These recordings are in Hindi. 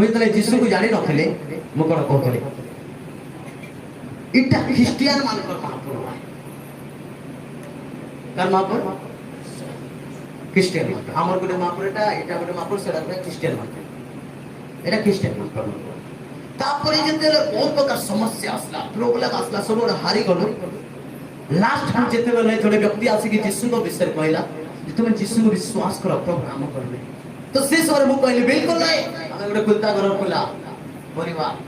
मुझे तले जीसु को जानी नथिले मु कोन कहतले इटा ख्रिस्टियन मानकर महापुर है कार महापुर ख्रिस्टियन आमर गोटे महापुर एटा गोटे महापुर सेटा गोटे ख्रिस्टियन महापुर एटा ख्रिस्टियन महापुर तापर जेते बहुत प्रकार समस्या आसला प्रॉब्लम आसला सब हारी गलो लास्ट हम जेते बेले थोड़े व्यक्ति आसी कि यीशु को विषय कहला जे तुम यीशु को विश्वास करो प्रभु काम करबे तो से सर मु कहली बिल्कुल नहीं हम गोटे कुलता घर खुला परिवार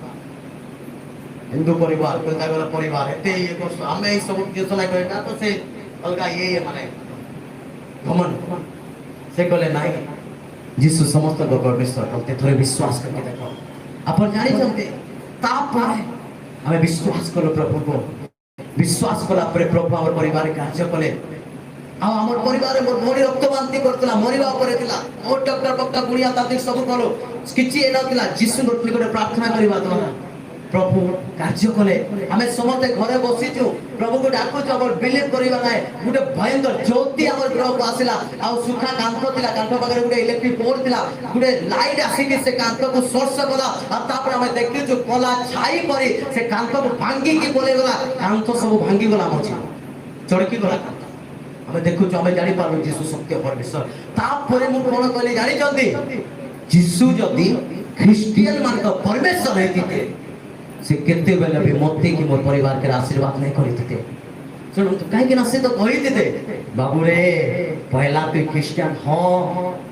हिंदू परिवार कुलता घर परिवार एते ये को हमें ई सब योजना करना तो से अलगा ये माने घमन से कहले नहीं यीशु समस्त को परमेश्वर कहते थोड़े विश्वास करके देखो अपन जानी चलते तापर हमें विश्वास करो प्रभु को विश्वास कला पर प्रभु हमर परिवार कार्य कले आ हमर परिवार मोर भोडी रक्त बांती करतला मरिबा परे थिला ओ डॉक्टर पक्का गुड़िया तातिक सब कलो किछि ए नथिला यीशु निकट प्रार्थना करबा द्वारा प्रभु कार्य कले हमें समते घरे बसिछु प्रभु को डाकु जबर बिलीव करबा नाय गुटे भयंकर ज्योति हमर ग्रह को आसिला आ सुखा कांत थिला कांत पाखरे गुटे इलेक्ट्रिक बोर्ड थिला गुटे लाइट आसी के से कांत को सोर्स कला आ तापर हमें देखि जो कला छाई परी से कांत को भांगी की बोले गला कांत सब भांगी गला मछि चड़की गला हमें देखु जो हमें जानि पारु यीशु सत्य परमेश्वर तापर मु कोन कहले जानि जल्दी यीशु जदी ख्रिस्टियन मान का परमेश्वर हेतिते से केते बेले भी मोते की मोर परिवार के आशीर्वाद नहीं करिते सुन तो काहे के ना से तो कहि देते बाबू रे पहला तो क्रिश्चियन हो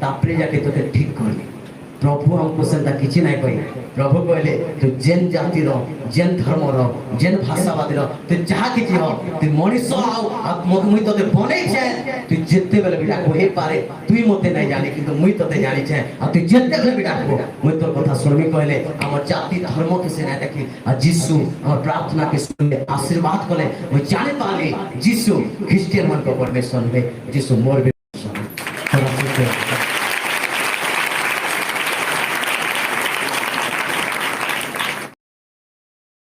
तापरे जाके तो ठीक कर दे प्रभु हमको सेंता किछि नहीं कहि प्रभु कहले तू जेन जाति रो जेन धर्म रो जेन भाषावादी रो तू जहा किछि हो तू मनुष्य हो मुई तते बनै छै तू जेते बेले बिटा कोहे पारे तू मते नहीं जानि किंतु मुई तते जानि छै आ तू जेते बेले बिटा को मुई तोर कथा सुनबी कहले हमर जाति धर्म के से नहीं देखि आ यीशु हमर प्रार्थना के सुनले आशीर्वाद कले मुई जानि पाली यीशु ख्रिस्टियन मन को परमेश्वर में यीशु मोर